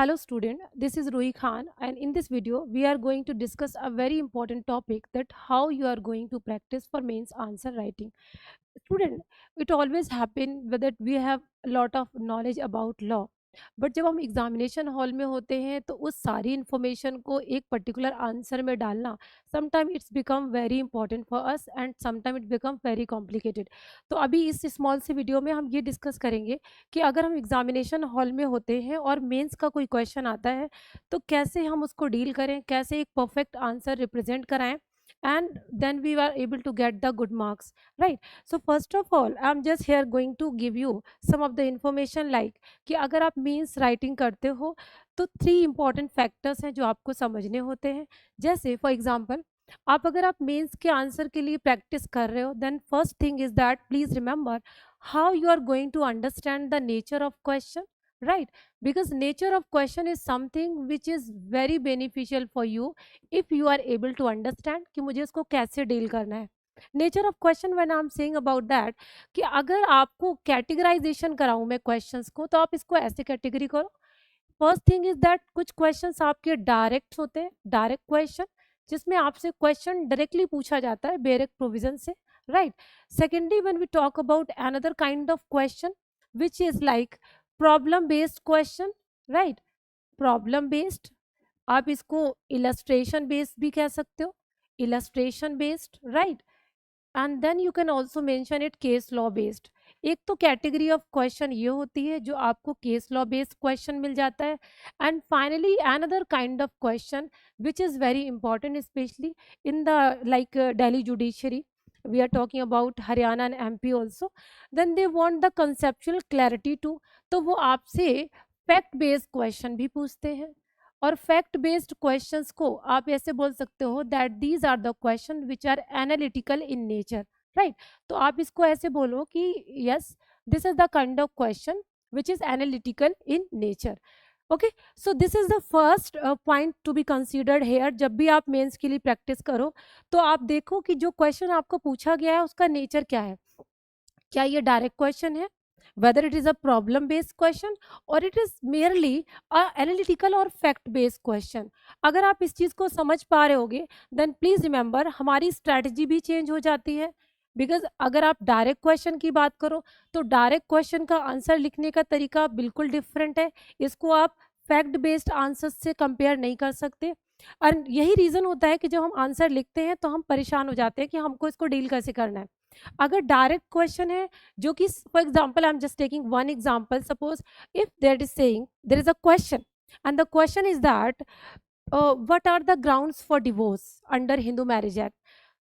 Hello student, this is Rui Khan and in this video we are going to discuss a very important topic that how you are going to practice for mains answer writing. Student, it always happen whether we have a lot of knowledge about law, but जब हम examination hall में होते हैं तो उस सारी information को एक पर्टिकुलर आंसर में डालना sometime it's become very important for us and sometime it become very complicated. तो अभी इस स्मॉल से वीडियो में हम ये डिस्कस करेंगे कि अगर हम एग्जामिनेशन हॉल में होते हैं और मेंस का कोई क्वेश्चन आता है तो कैसे हम उसको डील करें, कैसे एक परफेक्ट आंसर रिप्रेजेंट कराएं and then we were able to get the good marks, right? So first of all I'm just here going to give you some of the information like कि अगर आप means writing करते हो तो 3 important factors हैं जो आपको समझने होते हैं। जैसे फॉर एग्जांपल आप अगर आप मेंस के आंसर के लिए प्रैक्टिस कर रहे हो then first thing is that please remember how you are going to understand the nature of question, right? Because nature of question is something which is very beneficial for you if you are able to understand कि मुझे इसको कैसे deal करना है। Nature of question when I am saying about that कि अगर आपको categorisation कराऊं मैं क्वेश्चंस को तो आप इसको ऐसे कैटेगरी करो। फर्स्ट थिंग इज दैट कुछ क्वेश्चंस आपके डायरेक्ट होते हैं, डायरेक्ट क्वेश्चन जिसमें आपसे क्वेश्चन डायरेक्टली पूछा जाता है डायरेक्ट प्रोविजन से, right? Secondly when we talk about another kind of question which is like problem based question, right? Problem based, आप इसको इलस्ट्रेशन बेस्ड भी कह सकते हो, illustration based, right? And then you can also mention it case law based. एक तो category of question ये होती है जो आपको केस लॉ बेस्ड क्वेश्चन मिल जाता है and finally another kind of question which is very important specially in the like Delhi judiciary, we are talking about Haryana and MP also, then they want the conceptual clarity too। तो वो आपसे fact based question भी पूछते हैं और fact based questions को आप ऐसे बोल सकते हो that these are the question which are analytical in nature, right? तो आप इसको ऐसे बोलो कि yes this is the kind of question which is analytical in nature. Okay, so this is the first point to be considered here. जब भी आप mains के लिए प्रैक्टिस करो तो आप देखो कि जो क्वेश्चन आपको पूछा गया है उसका नेचर क्या है। क्या ये डायरेक्ट क्वेश्चन है, whether it is a problem based question or it is merely a analytical और fact based question। अगर आप इस चीज़ को समझ पा रहे होगे then please remember हमारी स्ट्रैटेजी भी चेंज हो जाती है। बिकॉज अगर आप डायरेक्ट क्वेश्चन की बात करो तो डायरेक्ट क्वेश्चन का आंसर लिखने का तरीका बिल्कुल डिफरेंट है, इसको आप फैक्ट बेस्ड आंसर से कंपेयर नहीं कर सकते। और यही रीज़न होता है कि जब हम आंसर लिखते हैं तो हम परेशान हो जाते हैं कि हमको इसको डील कैसे करना है। अगर डायरेक्ट क्वेश्चन है जो कि for example I am just taking one example, suppose if there is saying there is a question and the question is that what are the grounds for divorce under Hindu Marriage Act?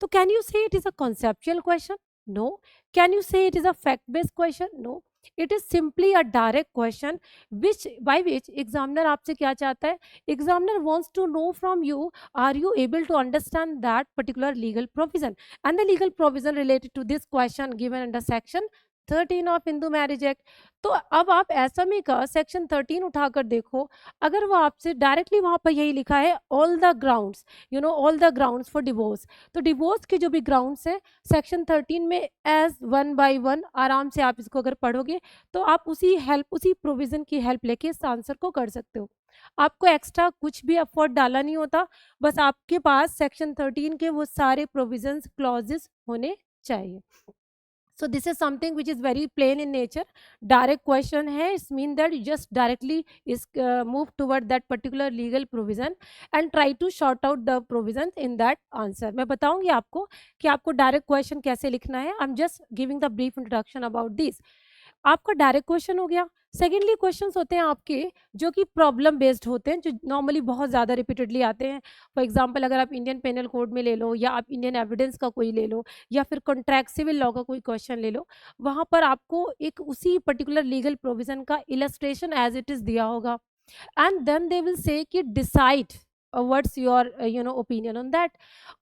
So can you say it is a conceptual question? No. Can you say it is a fact based question? No. It is simply a direct question which by which examiner आपसे क्या चाहता है? Examiner wants to know from you, are you able to understand that particular legal provision and the legal provision related to this question given under section 13 of Hindu marriage act. तो अब आप SME का section 13 उठाकर देखो, अगर वो आपसे directly वहाँ पर यही लिखा है all the grounds, you know all the grounds for divorce, तो डिवोर्स के जो भी ग्राउंड्स हैं सेक्शन 13 में एज वन बाय वन आराम से आप इसको अगर पढ़ोगे तो आप उसी प्रोविजन की हेल्प लेके इस आंसर को कर सकते हो। आपको एक्स्ट्रा कुछ भी एफर्ट डालना नहीं होता, बस आपके पास सेक्शन 13 के वो सारे प्रोविजंस क्लॉजेस होने चाहिए। So this is something which is very plain in nature, direct question है, it means that you just directly is move toward that particular legal provision and try to sort out the provisions in that answer। मैं बताऊंगी आपको कि आपको direct question कैसे लिखना है। आई am just giving the brief introduction about this. आपका direct question हो गया। सेकेंडली क्वेश्चंस होते हैं आपके जो कि प्रॉब्लम बेस्ड होते हैं, जो नॉर्मली बहुत ज़्यादा रिपीटेडली आते हैं। फॉर एग्जांपल अगर आप इंडियन पेनल कोड में ले लो या आप इंडियन एविडेंस का कोई ले लो या फिर कॉन्ट्रैक्ट सिविल लॉ का कोई क्वेश्चन ले लो, वहाँ पर आपको एक उसी पर्टिकुलर लीगल प्रोविजन का इलस्ट्रेशन एज इट इज़ दिया होगा and then they will say कि decide what's your opinion on that.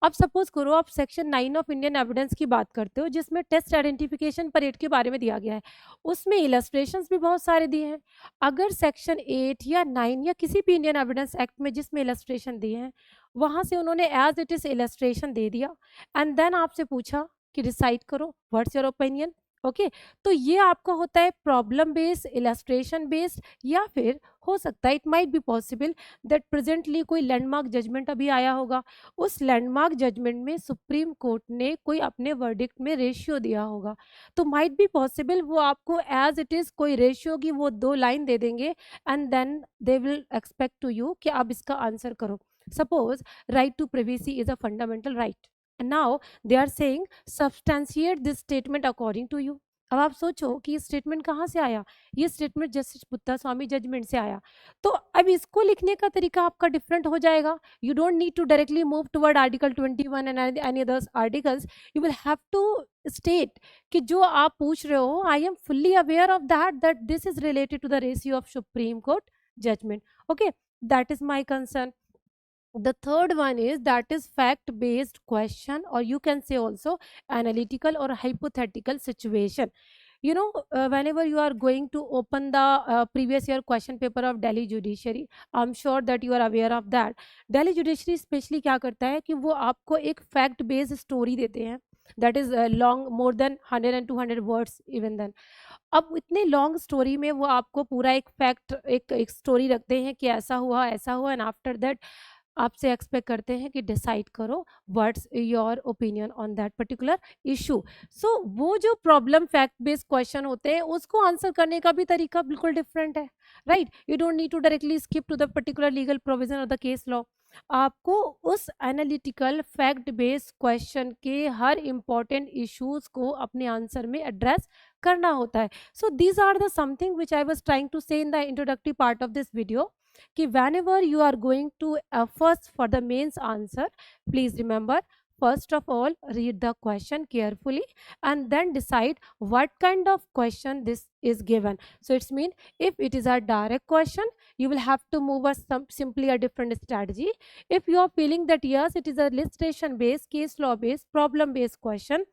अब सपोज करो आप सेक्शन 9 ऑफ इंडियन एविडेंस की बात करते हो जिसमें टेस्ट आइडेंटिफिकेशन परेड के बारे में दिया गया है, उसमें इलस्ट्रेशंस भी बहुत सारे दिए हैं। अगर सेक्शन 8 या 9 या किसी भी इंडियन एविडेंस एक्ट में जिसमें इलस्ट्रेशन दिए हैं वहाँ से उन्होंने एज इट इज़ इलस्ट्रेशन दे दिया एंड देन आपसे पूछा कि डिसाइड करो व्हाट्स योर ओपिनियन, ओके। तो ये आपका होता है प्रॉब्लम बेस्ड, इलस्ट्रेशन बेस्ड, या फिर हो सकता है it might be possible that presently कोई लैंडमार्क जजमेंट अभी आया होगा, उस लैंडमार्क जजमेंट में सुप्रीम कोर्ट ने कोई अपने वर्डिक्ट में रेशियो दिया होगा, तो माइट बी पॉसिबल वो आपको एज इट इज कोई रेशियो की वो 2 लाइन दे देंगे, and then they will expect to you कि आप इसका आंसर करो। Suppose right to privacy is a fundamental right, and now they are saying substantiate this statement according to you। अब आप सोचो कि ये स्टेटमेंट कहाँ से आया, ये स्टेटमेंट जस्टिस पुत्ता स्वामी जजमेंट से आया। तो अब इसको लिखने का तरीका आपका डिफरेंट हो जाएगा। You don't need to directly move toward article 21 and any others articles. You will have to state कि जो आप पूछ रहे हो, I am fully aware of that this is related to the ratio of supreme court judgement. Okay, that is my concern. The third one is that is fact based question, or you can say also analytical or hypothetical situation. You know, whenever you are going to open the previous year question paper of Delhi Judiciary, I'm sure that you are aware of that. Delhi Judiciary especially क्या करता है कि वो आपको एक fact based story देते हैं, that is long, more than 100 and 200 words even then। अब इतने लॉन्ग स्टोरी में वो आपको पूरा एक फैक्ट, एक स्टोरी रखते हैं कि ऐसा हुआ, एंड आफ्टर दैट आपसे एक्सपेक्ट करते हैं कि डिसाइड करो what's your opinion on that particular issue. So वो जो प्रॉब्लम फैक्ट बेस्ड क्वेश्चन होते हैं उसको आंसर करने का भी तरीका बिल्कुल डिफरेंट है, right. You don't need to directly skip to the particular legal provision of the case law. आपको उस एनालिटिकल फैक्ट बेस्ड क्वेश्चन के हर इंपॉर्टेंट इश्यूज को अपने आंसर में एड्रेस करना होता है। So these are the something which I was trying to say in the introductory part of this video कि whenever you are going to first for the mains answer, please remember, first of all read the question carefully and then decide what kind of question this is given. So it's mean if it is a direct question, you will have to move simply a different strategy. If you are feeling that yes, it is a illustration based, case law based, problem based question,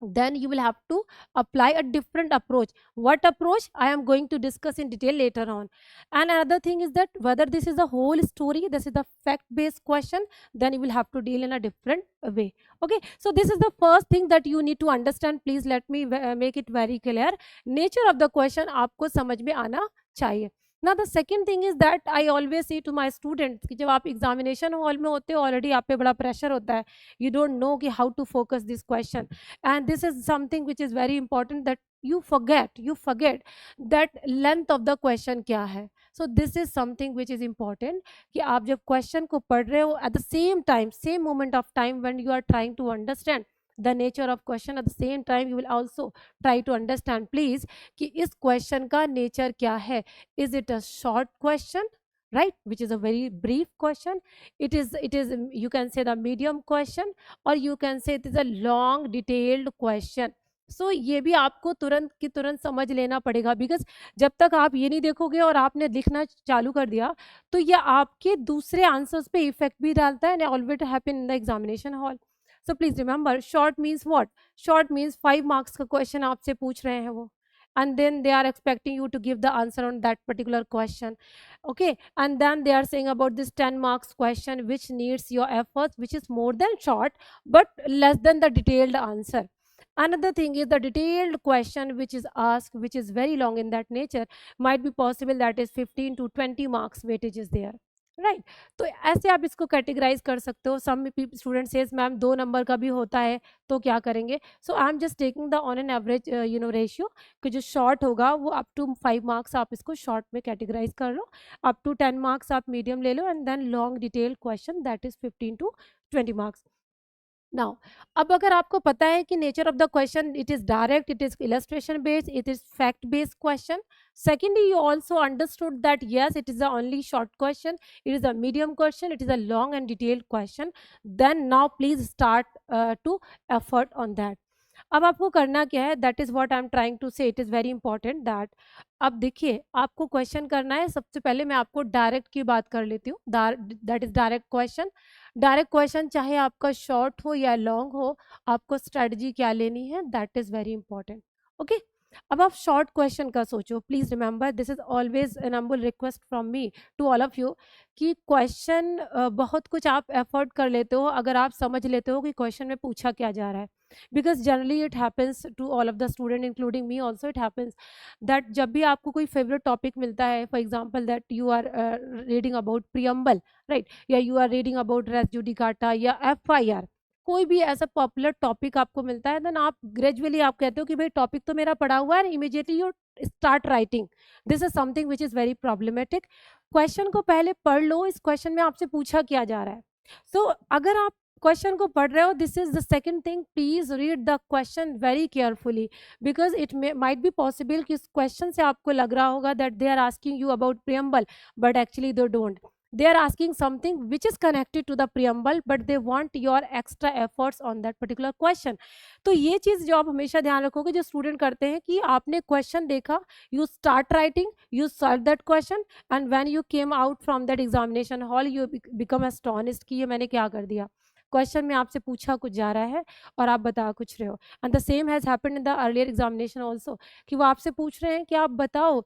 then you will have to apply a different approach. What approach I am going to discuss in detail later on. And another thing is that whether this is a whole story, this is the fact based question, then you will have to deal in a different way. Okay, so this is the first thing that you need to understand. Please let me make it very clear. Nature of the question आपको समझ में आना चाहिए। ना the second thing is that I always see to my students कि जब आप examination hall में होते हो, ऑलरेडी आप पे बड़ा प्रेशर होता है, यू डोंट नो कि how to focus this question, and this is something which is very important that you forget that length of the question क्या है। so this is something which is important कि आप जब question को पढ़ रहे हो, at the same time, same moment of time when you are trying to understand the nature of question, at the same time you will also try to understand please कि इस question का nature क्या है। is it a short question, right, which is a very brief question, it is you can say the medium question, or you can say it is a long detailed question। सो ये भी आपको तुरंत की तुरंत समझ लेना पड़ेगा, बिकॉज जब तक आप ये नहीं देखोगे और आपने लिखना चालू कर दिया तो ये आपके दूसरे आंसर्स पे इफेक्ट भी डालता है, and always happen in the examination hall. So please remember, short means what, short means 5 marks का क्वेश्चन आपसे पूछ रहे हैं वो, and then they are expecting you to give the answer on that particular question, okay, and then they are saying about this 10 marks question which needs your efforts, which is more than short but less than the detailed answer. Another thing is the detailed question which is asked, which is very long in that nature, might be possible that is 15 to 20 marks weightage is there, right। तो ऐसे आप इसको categorise कर सकते हो। Some student says ma'am 2 number का भी होता है तो क्या करेंगे। So I am just taking the on an average ratio कि जो शॉर्ट होगा वो अप टू 5 मार्क्स आप इसको शॉर्ट में कैटेगराइज कर लो, अप टू 10 मार्क्स आप मीडियम ले लो, and then long detail question that is 15 to 20 marks. Now अब अगर आपको पता है कि nature of the question, it is direct, it is illustration based, it is fact based question, secondly you also understood that yes, it is a only short question, it is a medium question, it is a long and detailed question, then now please start to effort on that। अब आपको करना क्या है, that is what I am trying to say, it is very important that अब देखिए आपको question करना है। सबसे पहले मैं आपको डायरेक्ट की बात कर लेती हूँ, that is direct question. Direct question चाहे आपका शॉर्ट हो या लॉन्ग हो, आपको स्ट्रेटजी क्या लेनी है, that is very important, okay. अब आप शॉर्ट क्वेश्चन का सोचो, please remember this is always an humble request from me to all of you कि क्वेश्चन बहुत कुछ आप एफर्ट कर लेते हो अगर आप समझ लेते हो कि क्वेश्चन में पूछा क्या जा रहा है, because generally it happens to all of the student including me also, it happens that जब भी आपको कोई फेवरेट टॉपिक मिलता है, for example that you are reading about preamble, right, या you are reading about res judicata या FIR, कोई भी ऐसा पॉपुलर टॉपिक आपको मिलता है, देन आप ग्रेजुअली आप कहते हो कि भाई टॉपिक तो मेरा पढ़ा हुआ है, immediately you start writing. This is something which is very problematic. Question को पहले पढ़ लो, इस क्वेश्चन में आपसे पूछा क्या जा रहा है। अगर आप क्वेश्चन को पढ़ रहे हो, this is the second thing, please read the question very carefully, because it might be possible कि इस क्वेश्चन से आपको लग रहा होगा that they are asking you about preamble, but actually they don't, they are asking something which is connected to the preamble, but they want your extra efforts on that particular question. तो ये चीज जो आप हमेशा ध्यान रखोगे जो student करते हैं कि आपने क्वेश्चन देखा, you start writing, you solve that question, and when you came out from that examination hall you become astonished कि ये मैंने क्या कर दिया। क्वेश्चन में आपसे पूछा कुछ जा रहा है और आप बता कुछ रहे हो, and the same has happened in the earlier examination also, कि वो आपसे पूछ रहे हैं कि आप बताओ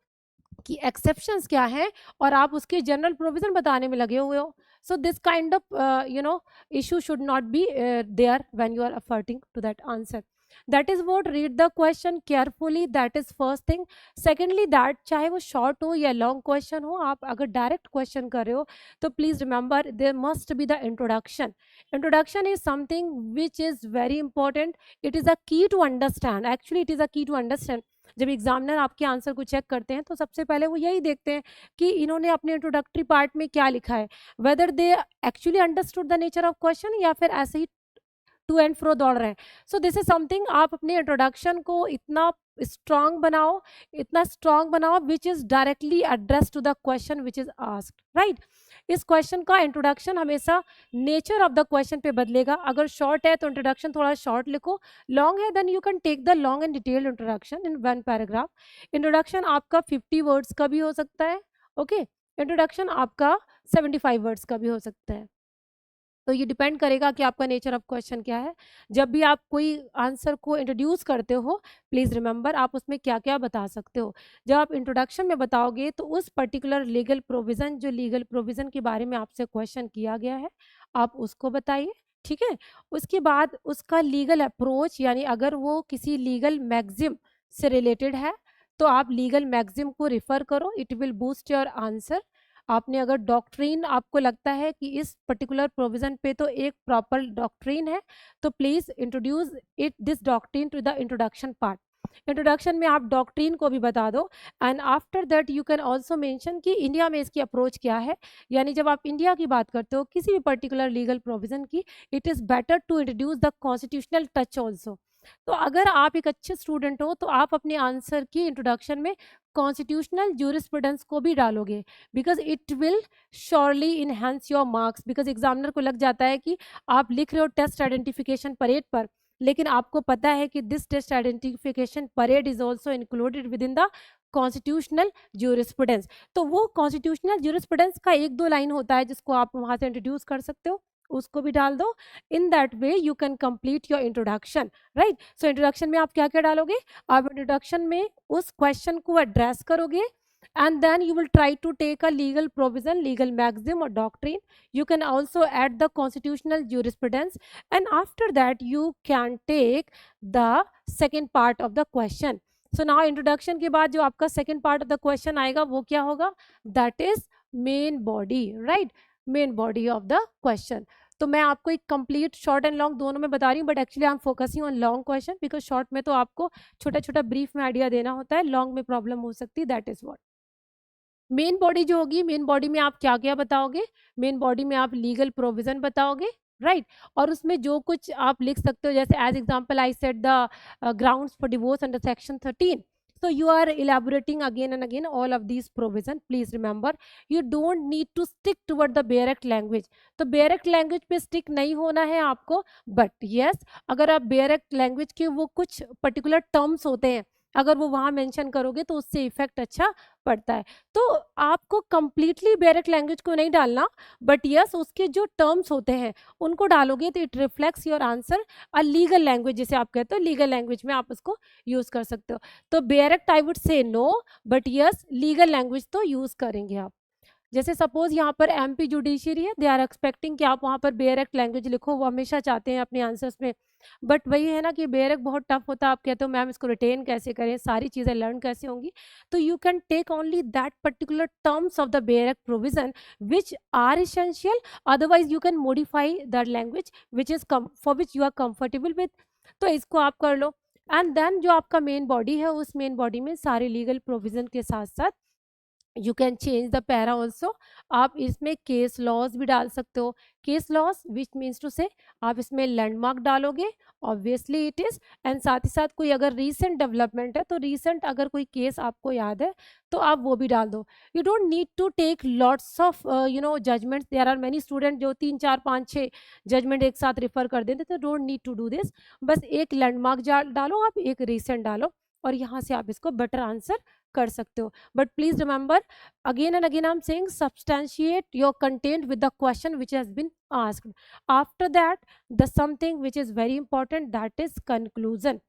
कि एक्सेप्शंस क्या हैं और आप उसके जनरल प्रोविजन बताने में लगे हुए हो। So this kind of issue should not be there when you are adverting to that answer. That is what, read the question carefully, that is first thing. Secondly that चाहे वो short हो या long question हो, आप अगर direct question कर रहे हो तो please remember there must be the introduction. Introduction is something which is very important, it is a key to understand, actually it is a key to understand. जब examiner आपके answer को check करते हैं तो सबसे पहले वो यही देखते हैं कि इन्होंने अपने इंट्रोडक्टरी पार्ट में क्या लिखा है, whether they actually understood the nature of question या फिर ऐसे ही टू एंड फ्रो दौड़ रहे हैं। सो दिस इज समथिंग, आप अपने इंट्रोडक्शन को इतना स्ट्रांग बनाओ, इतना स्ट्रांग बनाओ which is directly address to the question which is asked, right. इस क्वेश्चन का इंट्रोडक्शन हमेशा नेचर ऑफ द क्वेश्चन पे बदलेगा। अगर शॉर्ट है तो इंट्रोडक्शन थोड़ा शॉर्ट लिखो, लॉन्ग है then you can take the long and detailed introduction in one paragraph. Introduction आपका 50 वर्ड्स का भी हो सकता है, ओके, इंट्रोडक्शन आपका 75 वर्ड्स का भी हो सकता है। तो ये डिपेंड करेगा कि आपका नेचर ऑफ क्वेश्चन क्या है। जब भी आप कोई आंसर को इंट्रोड्यूस करते हो, प्लीज़ रिमेंबर आप उसमें क्या क्या बता सकते हो। जब आप इंट्रोडक्शन में बताओगे तो उस पर्टिकुलर लीगल प्रोविज़न, जो लीगल प्रोविज़न के बारे में आपसे क्वेश्चन किया गया है, आप उसको बताइए, ठीक है। उसके बाद उसका लीगल अप्रोच, यानी अगर वो किसी लीगल मैगजिम से रिलेटेड है तो आप लीगल मैगजिम को रिफ़र करो, it will boost your answer. आपने अगर डॉक्ट्रीन, आपको लगता है कि इस पर्टिकुलर प्रोविजन पे तो एक प्रॉपर डॉक्ट्रीन है, तो please introduce it this doctrine to the introduction part. Introduction में आप डॉक्ट्रीन को भी बता दो, and after that you can also mention कि इंडिया में इसकी अप्रोच क्या है। यानी जब आप इंडिया की बात करते हो किसी भी पर्टिकुलर लीगल प्रोविजन की, it is better to introduce the constitutional touch also. तो अगर आप एक अच्छे स्टूडेंट हो तो आप अपने आंसर की इंट्रोडक्शन में कॉन्स्टिट्यूशनल ज्यूरिस्प्रूडेंस को भी डालोगे, because it will surely enhance your marks. Because examiner को लग जाता है कि आप लिख रहे हो टेस्ट आइडेंटिफिकेशन परेड पर, लेकिन आपको पता है कि this test identification parade is also included with in the constitutional jurisprudence. तो वो कॉन्स्टिट्यूशनल ज्यूरिस्प्रूडेंस का एक दो लाइन होता है जिसको आप वहाँ से इंट्रोड्यूस कर सकते हो, उसको भी डाल दो। In that way you can complete your introduction, right. So introduction में आप क्या क्या डालोगे, आप इंट्रोडक्शन में उस क्वेश्चन को एड्रेस करोगे, and then you will try to take a legal provision, legal maxim or doctrine. You can also add the constitutional jurisprudence, and after that you can take the second part of the question. So now introduction के बाद जो आपका second part of the question आएगा वो क्या होगा, that is main body, right, main body of the question. तो मैं आपको एक कंप्लीट शॉर्ट एंड लॉन्ग दोनों में बता रही हूँ, but actually I am focusing on long question, because short में तो आपको छोटा छोटा ब्रीफ में आइडिया देना होता है, लॉन्ग में प्रॉब्लम हो सकती है। That is what main body जो होगी, मेन बॉडी में आप क्या क्या बताओगे, मेन बॉडी में आप लीगल प्रोविजन बताओगे, राइट, और उसमें जो कुछ आप लिख सकते हो, जैसे as example I said the grounds for divorce under section 13. So you are elaborating again and again all of these provision. Please remember, you don't need to stick toward the bare act language. तो bare act language पे stick नहीं होना है आपको, but yes, अगर आप bare act language के वो कुछ particular terms होते हैं अगर वो वहाँ मेंशन करोगे तो उससे इफेक्ट अच्छा पड़ता है। तो आपको कंप्लीटली डायरेक्ट लैंग्वेज को नहीं डालना, बट यस उसके जो टर्म्स होते हैं उनको डालोगे तो it reflects your answer a legal language, जिसे आप कहते हो लीगल लैंग्वेज में आप उसको यूज कर सकते हो। तो direct I would say no, but yes legal language तो यूज करेंगे आप। जैसे सपोज यहाँ पर एमपी जुडिशियरी है, दे आर एक्सपेक्टिंग कि आप वहाँ पर बेयरक लैंग्वेज लिखो, वो हमेशा चाहते हैं अपने आंसर्स में। बट वही है ना कि बेयरक बहुत टफ होता है, आप कहते हो मैम इसको रिटेन कैसे करें, सारी चीज़ें लर्न कैसे होंगी। तो you can take only that particular terms of the bare provision which are essential, otherwise you can modify that language which is for which you are comfortable with. तो इसको आप कर लो। एंड देन जो आपका main body है, उस main body में सारे लीगल प्रोविजन के साथ साथ you can change the para also. आप इसमें केस लॉज भी डाल सकते हो। Case laws which means to say आप इसमें लैंडमार्क डालोगे, ऑब्वियसली इट इज। एंड साथ ही साथ कोई अगर रीसेंट डेवलपमेंट है तो रीसेंट अगर कोई केस आपको याद है तो आप वो भी डाल दो। You don't need to take lots of judgements, there are many student जो 3 4 5 6 जजमेंट एक साथ रिफर कर देते, तो don't need to do this. बस एक लैंडमार्क डालो, आप एक रीसेंट डालो, और यहाँ से आप इसको बेटर आंसर कर सकते हो। But please remember, again and again I'm saying, substantiate your content with the question which has been asked. After that, the something which is very important, that is conclusion.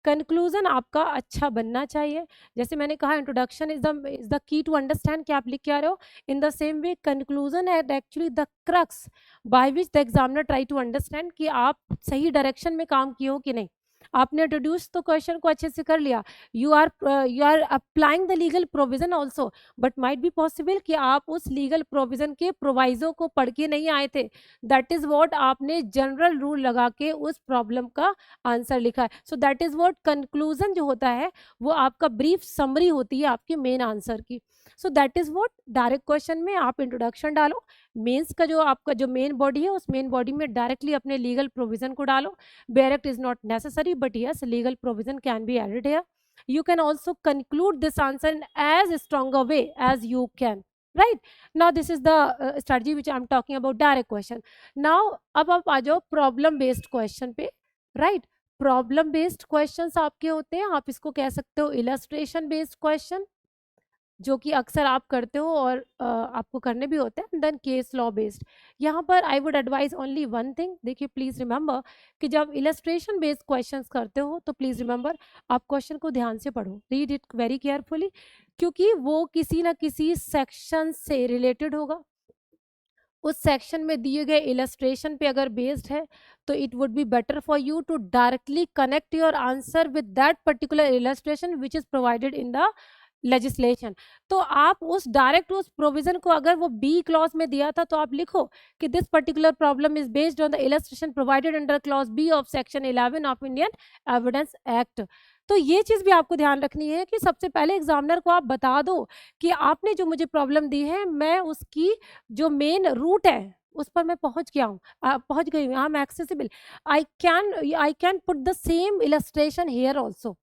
Conclusion आपका अच्छा बनना चाहिए। जैसे मैंने कहा introduction is the key to understand कि आप लिख के आ रहे हो, in the same way conclusion at actually the crux by which the examiner try to understand कि आप सही डायरेक्शन में काम किए हो कि नहीं। आपने इंट्रोड्यूस तो क्वेश्चन को अच्छे से कर लिया, you are applying the legal provision also, but might be possible कि आप उस लीगल प्रोविजन के प्रोवाइजो को पढ़ के नहीं आए थे। दैट इज वॉट आपने जनरल रूल लगा के उस प्रॉब्लम का आंसर लिखा है। So that is what conclusion जो होता है वो आपका ब्रीफ समरी होती है आपके मेन आंसर की। So that is what direct question में आप इंट्रोडक्शन डालो, मेंस का जो आपका जो मेन बॉडी है उस मेन बॉडी में डायरेक्टली अपने लीगल प्रोविजन को डालो। Direct is not necessary, but yes, legal provision can be added here. You can also conclude this answer in as stronger way as you can, right? Now this is the strategy which I'm talking about, direct question. Now अब आप आ जाओ problem based question पे, right? Problem based questions आपके होते हैं, आप इसको कह सकते हो इलस्ट्रेशन बेस्ड क्वेश्चन, जो कि अक्सर आप करते हो और आपको करने भी होते हैं। देन केस लॉ बेस्ड, यहाँ पर I would advise only one thing. देखिए प्लीज रिमेंबर कि जब इलस्ट्रेशन बेस्ड क्वेश्चंस करते हो तो प्लीज रिमेंबर आप क्वेश्चन को ध्यान से पढ़ो, रीड इट वेरी केयरफुली, क्योंकि वो किसी ना किसी सेक्शन से रिलेटेड होगा। उस सेक्शन में दिए गए इलस्ट्रेशन पे अगर बेस्ड है तो it would be better for you to directly connect your answer with that particular illustration which is provided in the legislation. तो आप उस डायरेक्ट उस प्रोविजन को अगर वो बी क्लॉज में दिया था तो आप लिखो कि this particular problem is based on the illustration provided under clause B of section 11 of Indian evidence act. तो ये चीज भी आपको ध्यान रखनी है कि सबसे पहले एग्जामिनर को आप बता दो कि आपने जो मुझे प्रॉब्लम दी है, मैं उसकी जो मेन रूट है उस पर मैं पहुंच गया हूँ, पहुंच गई हूँ, I am accessible, I can put the same illustration here also.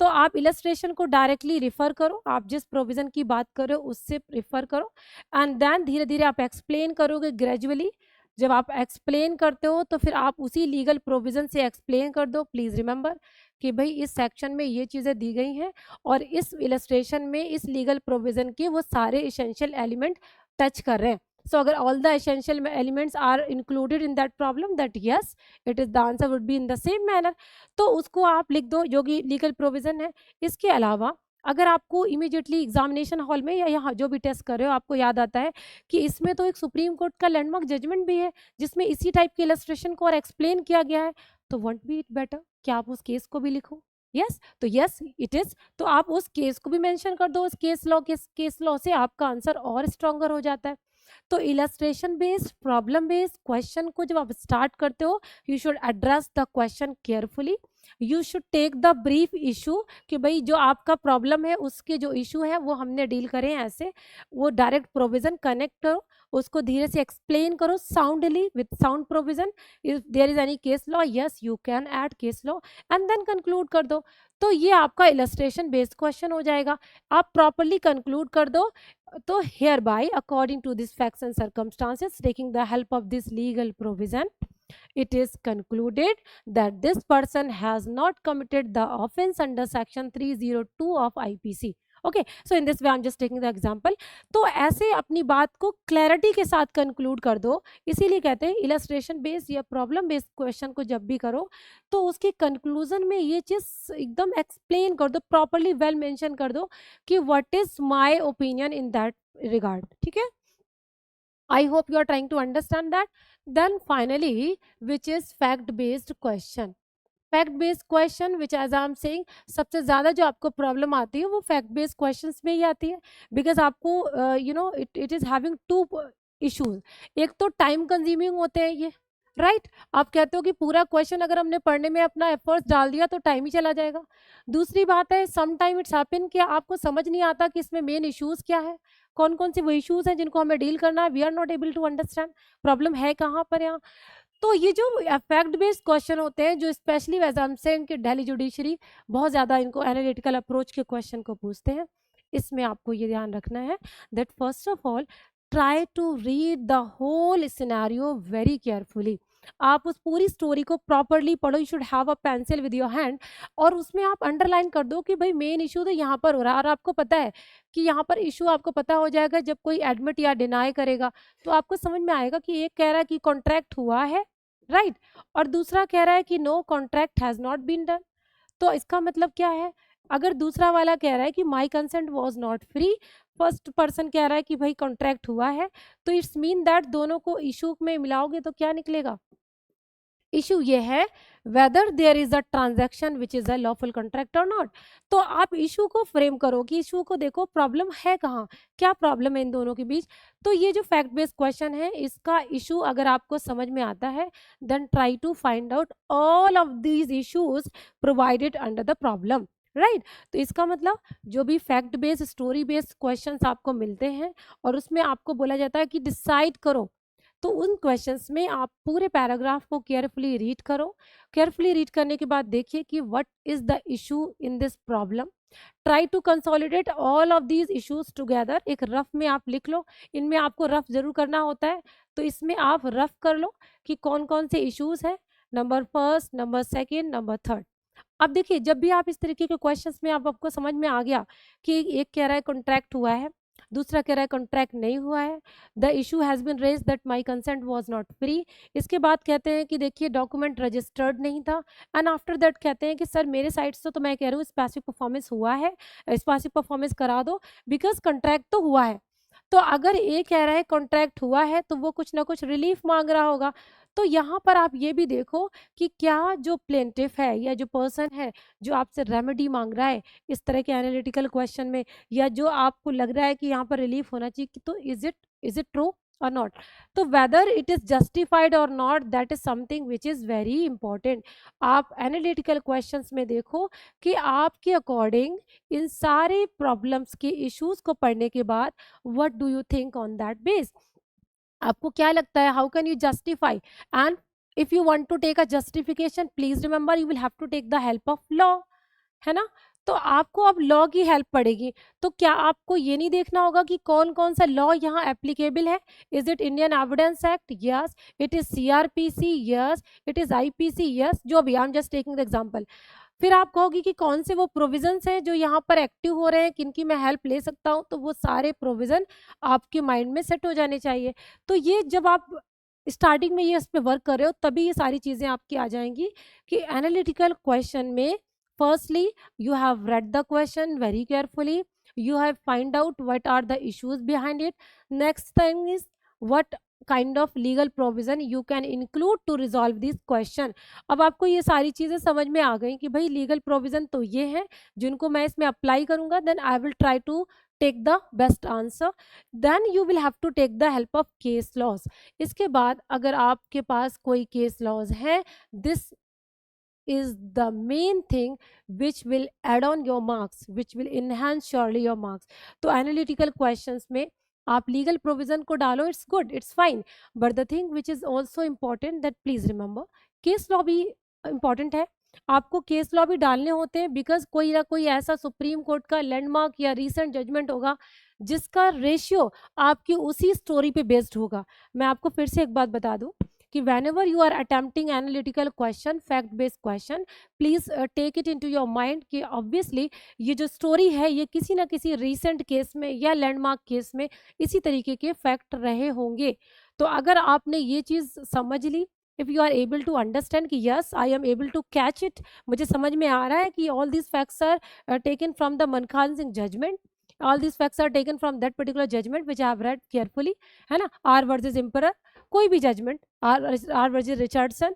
तो आप इलस्ट्रेशन को डायरेक्टली रिफर करो, आप जिस प्रोविजन की बात करो उससे रिफर करो, एंड देन धीरे धीरे आप एक्सप्लेन करोगे ग्रेजुअली। जब आप एक्सप्लेन करते हो तो फिर आप उसी लीगल प्रोविजन से एक्सप्लेन कर दो। प्लीज रिमेंबर कि भाई इस सेक्शन में ये चीज़ें दी गई हैं और इस इलस्ट्रेशन में इस लीगल प्रोविजन के वो सारे इसेंशियल एलिमेंट टच कर रहे हैं। So अगर all the essential elements are included in that problem, that yes, it is the answer would be in the same manner. तो उसको आप लिख दो जो कि लीगल प्रोविजन है। इसके अलावा अगर आपको इमीडिएटली एग्जामिनेशन हॉल में या यहाँ जो भी टेस्ट कर रहे हो आपको याद आता है कि इसमें तो एक सुप्रीम कोर्ट का लैंडमार्क जजमेंट भी है जिसमें इसी टाइप के इलस्ट्रेशन को और एक्सप्लेन किया गया है, तो वोंट बी इट बेटर कि आप उस केस को भी लिखो। यस, तो यस इट इज, तो आप उस केस को भी मेंशन कर दो। उस केस लॉ से आपका आंसर और स्ट्रॉन्गर हो जाता है। तो illustration based problem based question को जब आप स्टार्ट करते हो, you should address the question carefully, you should take the brief issue कि भाई जो आपका प्रॉब्लम है उसके जो इशू है वो हमने डील करें ऐसे, वो डायरेक्ट प्रोविजन कनेक्ट करो, उसको धीरे से एक्सप्लेन करो soundly with sound provision. If there is any case law, yes you can add case law and then conclude कर दो। तो ये आपका इलस्ट्रेशन बेस्ड क्वेश्चन हो जाएगा। आप प्रॉपरली कंक्लूड कर दो। तो hereby according to these facts and circumstances, taking the help of this legal provision, It is concluded that this person has not committed the offense under section 302 of IPC. Okay, so in this way I am just taking the example. तो ऐसे अपनी बात को clarity के साथ conclude कर दो. इसीलिए कहते हैं इलस्ट्रेशन बेस्ड या प्रॉब्लम बेस्ड क्वेश्चन को जब भी करो तो उसके कंक्लूजन में ये चीज एकदम एक्सप्लेन कर दो, प्रॉपरली वेल मेंशन कर दो कि what is my opinion in that regard. ठीक है, I hope you are trying to understand that. Then finally, which is fact based question. Fact based question which as I am saying सबसे ज़्यादा जो आपको problem आती है वो fact based questions में ही आती है. बिकॉज आपको you know it is having two issues. एक तो टाइम कंज्यूमिंग होते हैं ये, राइट. आप कहते हो कि पूरा क्वेश्चन अगर हमने पढ़ने में अपना एफर्ट्स डाल दिया तो टाइम ही चला जाएगा. दूसरी बात है सम टाइम इट्स हैपन कि आपको समझ नहीं आता कि इसमें मेन इश्यूज क्या है, कौन कौन से वो इश्यूज हैं जिनको हमें डील करना है. We are not able to understand problem है कहाँ पर यहाँ. तो ये जो फैक्ट बेस्ड क्वेश्चन होते हैं जो specially as I am saying कि दिल्ली जुडिशरी बहुत ज़्यादा इनको एनालिटिकल अप्रोच के क्वेश्चन को पूछते हैं, इसमें आपको ये ध्यान रखना है that first of all try to read the whole scenario very carefully. आप उस पूरी स्टोरी को प्रॉपरली पढ़ो. You should have a pencil with your hand और उसमें आप अंडरलाइन कर दो कि भाई मेन इशू तो यहाँ पर हो रहा है. और आपको पता है कि यहाँ पर इशू आपको पता हो जाएगा जब कोई एडमिट या डिनाई करेगा तो आपको समझ में आएगा कि एक कह रहा है कि कॉन्ट्रैक्ट हुआ है, राइट, और दूसरा कह रहा है कि no contract has not been done. तो इसका मतलब क्या है, अगर दूसरा वाला कह रहा है कि my consent was not free, first person कह रहा है कि भाई कॉन्ट्रैक्ट हुआ है, तो इट्स मीन दैट दोनों को इशू में मिलाओगे तो क्या निकलेगा. इशू ये है whether there is a transaction which is a lawful contract और नॉट. तो आप इशू को फ्रेम करो कि इशू को देखो प्रॉब्लम है कहाँ, क्या प्रॉब्लम है इन दोनों के बीच. तो ये जो फैक्ट बेस्ड क्वेश्चन है इसका इशू अगर आपको समझ में आता है then try to find out all of these issues provided under the problem, right. तो इसका मतलब जो भी fact based story based questions आपको मिलते हैं और उसमें आपको बोला जाता है कि डिसाइड करो, तो उन क्वेश्चंस में आप पूरे पैराग्राफ को केयरफुली रीड करो. केयरफुली रीड करने के बाद देखिए कि what is the issue in this problem. Try to consolidate all of these issues together. एक रफ में आप लिख लो, इनमें आपको रफ जरूर करना होता है तो इसमें आप रफ कर लो कि कौन कौन से इश्यूज हैं, number first, number second, number third. अब देखिए जब भी आप इस तरीके के क्वेश्चंस में आपको समझ में आ गया कि एक कह रहा है कॉन्ट्रैक्ट हुआ है, दूसरा कह रहा है कॉन्ट्रैक्ट नहीं हुआ है, the issue has been raise that my consent was not free. इसके बाद कहते हैं कि देखिए डॉक्यूमेंट रजिस्टर्ड नहीं था. एंड आफ्टर दैट कहते हैं कि सर मेरे साइड से तो मैं कह रहा हूँ स्पेसिफिक परफॉर्मेंस हुआ है, स्पेसिफिक परफॉर्मेंस करा दो बिकॉज कॉन्ट्रैक्ट तो हुआ है. तो अगर ये कह रहा है कॉन्ट्रैक्ट हुआ है तो वो कुछ ना कुछ रिलीफ मांग रहा होगा. तो यहाँ पर आप ये भी देखो कि क्या जो प्लेंटिफ है या जो पर्सन है जो आपसे रेमेडी मांग रहा है इस तरह के एनालिटिकल क्वेश्चन में, या जो आपको लग रहा है कि यहाँ पर रिलीफ होना चाहिए, तो इज इट ट्रू और नॉट. तो वेदर इट इज जस्टिफाइड और not that is something which is very important. आप एनालिटिकल क्वेश्चंस में देखो कि आपके अकॉर्डिंग इन सारे प्रॉब्लम्स के इश्यूज को पढ़ने के बाद what do you think on that base. आपको क्या लगता है, how can you justify. And if you want to take a justification please remember you will have to take the help of law, है ना. तो आपको अब लॉ की हेल्प पड़ेगी. तो क्या आपको ये नहीं देखना होगा कि कौन कौन सा लॉ यहाँ एप्लीकेबल है. Is it Indian evidence act, yes. It is CrPC, yes. It is IPC, yes. जो भी, आई am just taking the example. फिर आप कहोगी कि कौन से वो प्रोविजंस हैं जो यहाँ पर एक्टिव हो रहे हैं, किनकी मैं हेल्प ले सकता हूँ. तो वो सारे प्रोविजन आपके माइंड में सेट हो जाने चाहिए. तो ये जब आप स्टार्टिंग में ये इस पे वर्क कर रहे हो तभी ये सारी चीज़ें आपकी आ जाएंगी कि एनालिटिकल क्वेश्चन में firstly you have read the question very carefully, you have find out what are the issues behind it. Next thing is what kind of legal provision you can include to resolve this question. अब आपको ये सारी चीज़ें समझ में आ गई कि भाई लीगल प्रोविजन तो ये हैं जिनको मैं इसमें अप्लाई करूंगा, then I will try to take the best answer. Then you will have to take the help of case laws. इसके बाद अगर आपके पास कोई केस लॉज है, this is the main thing which will add on your marks, which will enhance surely your marks. तो analytical questions में आप legal provision को डालो, it's good, it's fine, but the thing which is also important that please remember case law भी important है. आपको case law भी डालने होते हैं बिकॉज कोई ना कोई ऐसा सुप्रीम कोर्ट का लैंडमार्क या रीसेंट जजमेंट होगा जिसका रेशियो आपकी उसी स्टोरी पे बेस्ड होगा. मैं आपको फिर से एक बात बता दूं कि whenever you are attempting analytical question, fact based question, please take it into your mind कि obviously ये जो स्टोरी है ये किसी ना किसी recent केस में या लैंडमार्क केस में इसी तरीके के फैक्ट रहे होंगे। तो अगर आपने ये चीज समझ ली, if you are able to understand कि yes I am able to catch it, मुझे समझ में आ रहा है कि all these facts are taken from the Mankhan Singh judgment, all these facts are taken from that particular judgment which I have read carefully, है ना, आर वर्सेस एम्परर, कोई भी जजमेंट, आर वर्सेस रिचर्डसन,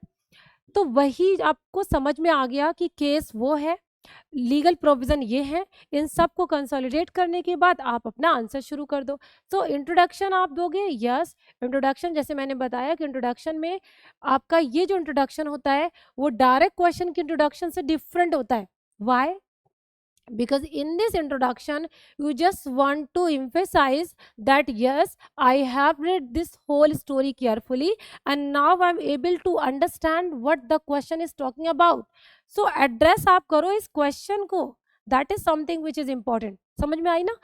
तो वही आपको समझ में आ गया कि केस वो है, लीगल प्रोविजन ये है, इन सब को कंसोलिडेट करने के बाद आप अपना आंसर शुरू कर दो। सो इंट्रोडक्शन आप दोगे, यस इंट्रोडक्शन, जैसे मैंने बताया कि इंट्रोडक्शन में आपका ये जो इंट्रोडक्शन होता है वो डायरेक्ट क्वेश्चन के इंट्रोडक्शन से डिफरेंट होता है। Y? Because in this introduction you just want to emphasize that yes, I have read this whole story carefully and now I'm able to understand what the question is talking about. So address आप करो इस question को, that is something which is important. समझ में आई ना?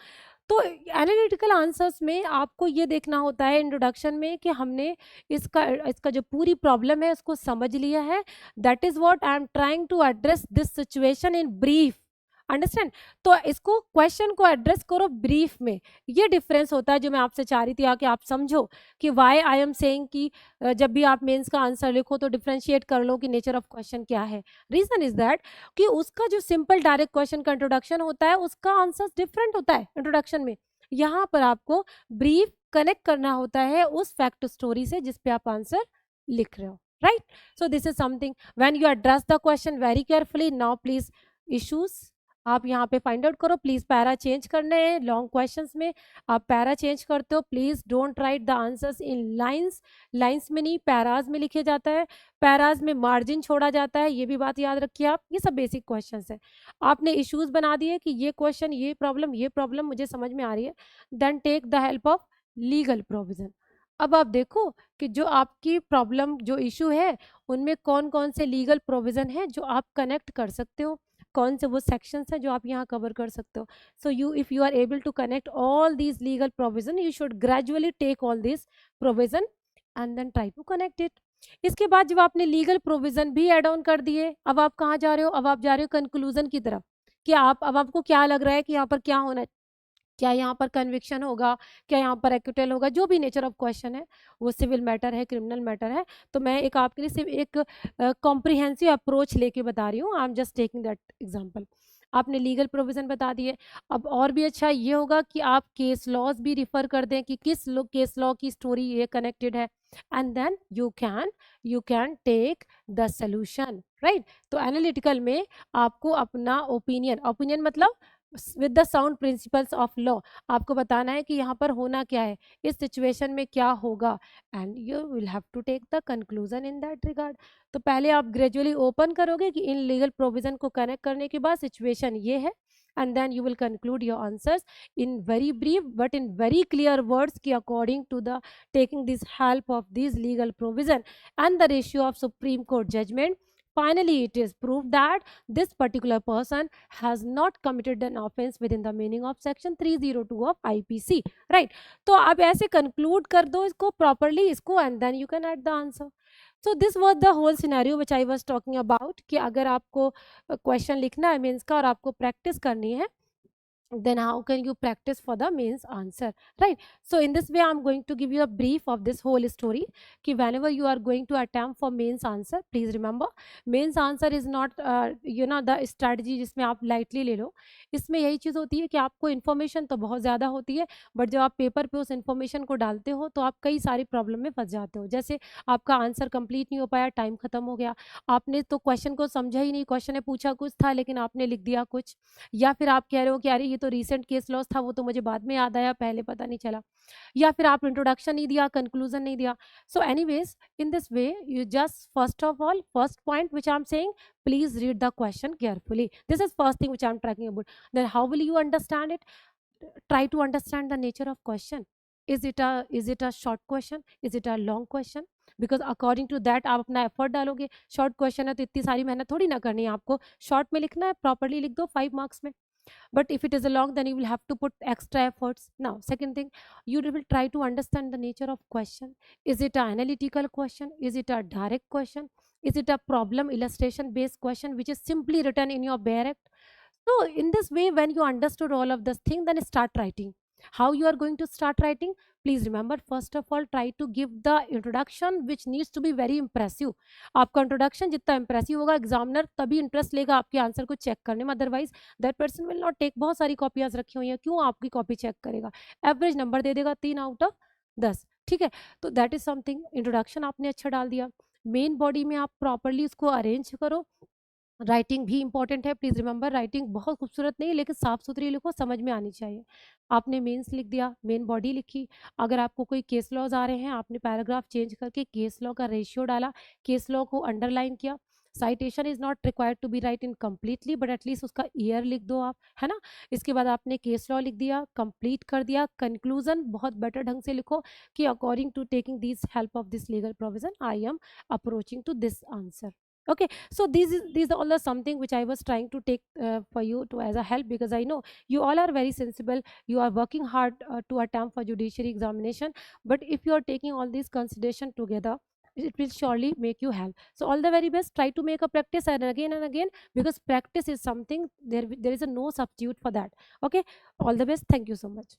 तो analytical answers में आपको ये देखना होता है इंट्रोडक्शन में कि हमने इसका इसका जो पूरी प्रॉब्लम है उसको समझ लिया है, that is what I am trying to address this situation in brief, understand. तो इसको क्वेश्चन को एड्रेस करो ब्रीफ में, ये डिफरेंस होता है जो मैं आपसे चाह रही थी कि आप समझो कि वाई आई एम सेइंग कि जब भी आप मेंस का आंसर लिखो तो डिफरेंशिएट कर लो कि नेचर ऑफ क्वेश्चन क्या है। रीजन इज दैट कि उसका जो सिंपल डायरेक्ट क्वेश्चन का इंट्रोडक्शन होता है उसका आंसर डिफरेंट होता है इंट्रोडक्शन में, यहाँ पर आपको ब्रीफ कनेक्ट करना होता है उस फैक्ट स्टोरी से जिस पे आप आंसर लिख रहे हो, right. So this is something when you address the question very carefully. Now please issues आप यहाँ पे फाइंड आउट करो, प्लीज पैरा चेंज करने हैं, लॉन्ग क्वेश्चंस में आप पैरा चेंज करते हो, please don't write the answers in lines, lines में नहीं पैराज में लिखे जाता है, पैराज में मार्जिन छोड़ा जाता है, ये भी बात याद रखिए आप। ये सब बेसिक क्वेश्चंस है, आपने इश्यूज बना दिए कि ये क्वेश्चन ये प्रॉब्लम मुझे समझ में आ रही है, then take the help of legal provision. अब आप देखो कि जो आपकी प्रॉब्लम जो इशू है उनमें कौन कौन से लीगल प्रोविजन है जो आप कनेक्ट कर सकते हो, कौन से वो सेक्शंस हैं जो आप यहाँ कवर कर सकते हो। So you if you are able to connect all these legal provision you should gradually take all this provision and then try to connect it. इसके बाद जब आपने लीगल प्रोविजन भी एड ऑन कर दिए, अब आप कहाँ जा रहे हो, अब आप जा रहे हो कंक्लूजन की तरफ कि आप अब आपको क्या लग रहा है कि यहाँ पर क्या होना है, क्या यहाँ पर कन्विक्शन होगा, क्या यहाँ पर एक्विटल होगा, जो भी नेचर ऑफ क्वेश्चन है वो सिविल मैटर है क्रिमिनल मैटर है। तो मैं एक आपके लिए सिर्फ एक कॉम्प्रिहेंसिव अप्रोच लेके बता रही हूँ, I am just taking that example. आपने लीगल प्रोविजन बता दिए, अब और भी अच्छा ये होगा कि आप केस लॉज भी रिफर कर दें कि किस केस लॉ की स्टोरी ये कनेक्टेड है, and then you can take the solution, right. तो एनालिटिकल में आपको अपना ओपिनियन मतलब with the sound principles of law आपको बताना है कि यहाँ पर होना क्या है, इस सिचुएशन में क्या होगा, and you will have to take the conclusion in that regard. तो पहले आप ग्रेजुअली ओपन करोगे कि इन लीगल प्रोविजन को कनेक्ट करने के बाद सिचुएशन ये है, and then you will conclude your answers in very brief but in very clear words ki according to the taking this help of these legal provision and the ratio of Supreme Court judgment, finally it is proved that this particular person has not committed an offense within the meaning of section 302 of IPC, right। तो आप ऐसे conclude कर दो इसको properly इसको, and then you can add the answer। So this was the whole scenario which I was talking about कि अगर आपको क्वेश्चन लिखना है मेंस का और आपको प्रैक्टिस करनी है, then how can you practice for the mains answer, right। So in this way I'm going to give you a brief of this whole story कि whenever you are going to attempt for mains answer, please remember mains answer is not the strategy जिसमें आप lightly ले लो। इसमें यही चीज़ होती है कि आपको इन्फॉर्मेशन तो बहुत ज़्यादा होती है, बट जब आप पेपर पे उस इन्फॉर्मेशन को डालते हो तो आप कई सारी प्रॉब्लम में फंस जाते हो। जैसे आपका आंसर कंप्लीट नहीं हो पाया, टाइम खत्म हो गया, आपने तो क्वेश्चन को समझा ही नहीं, क्वेश्चन ने पूछा कुछ था लेकिन आपने लिख दिया कुछ, या फिर आप कह रहे हो कि अरे ये तो रीसेंट केस लॉस था, वो तो मुझे बाद में याद आया, पहले पता नहीं चला, या फिर आप इंट्रोडक्शन नहीं दिया, कंक्लूजन नहीं दिया। So anyways in this way you just first of all first point which I'm saying, please read the question carefully. This is first thing which I'm talking about. Then how will you understand it? Try to understand the nature of question. Is it a short question, is it a long question, because according to that आप अपना effort डालोगे। Short question है तो इतनी सारी मेहनत थोड़ी ना करनी है आपको, शॉर्ट में लिखना है, प्रॉपरली लिख दो 5 मार्क्स में। But if it is a long, then you will have to put extra efforts. Now, second thing, you will try to understand the nature of question. Is it an analytical question? Is it a direct question? Is it a problem illustration based question which is simply written in your bare act? So, in this way, when you understood all of this thing, then start writing. How you are going to start writing? Please remember, first of all, try to give the introduction which needs to be very impressive. आपका introduction जितना impressive होगा, examiner तभी interest लेगा आपके answer को check करने में, otherwise that person will not take. बहुत सारी कॉपियाज रखी हुई हैं, क्यों आपकी कॉपी चेक करेगा? एवरेज नंबर दे देगा 3 आउट ऑफ 10। ठीक है, तो दैट इज समथिंग। इंट्रोडक्शन आपने अच्छा डाल दिया, मेन बॉडी में आप प्रॉपरली उसको अरेंज करो। राइटिंग भी इंपॉर्टेंट है, प्लीज़ रिमेंबर, राइटिंग बहुत खूबसूरत नहीं लेकिन साफ सुथरी लिखो, समझ में आनी चाहिए। आपने मेंस लिख दिया, मेन बॉडी लिखी। अगर आपको कोई केस लॉज आ रहे हैं, आपने पैराग्राफ चेंज करके केस लॉ का रेशियो डाला, केस लॉ को अंडरलाइन किया। Citation is not required to be write in completely, but at least उसका ईयर लिख दो आप, है ना। इसके बाद आपने केस लॉ लिख दिया, कंप्लीट कर दिया। कंक्लूजन बहुत बेटर ढंग से लिखो कि according to taking this help of this legal provision I am approaching to this answer. Okay, so these are all the something which I was trying to take for you to as a help, because I know you all are very sensible, you are working hard to attempt for judiciary examination. But if you are taking all these consideration together, it will surely make you help. So all the very best, try to make a practice and again, because practice is something, there is a no substitute for that. Okay, all the best, thank you so much.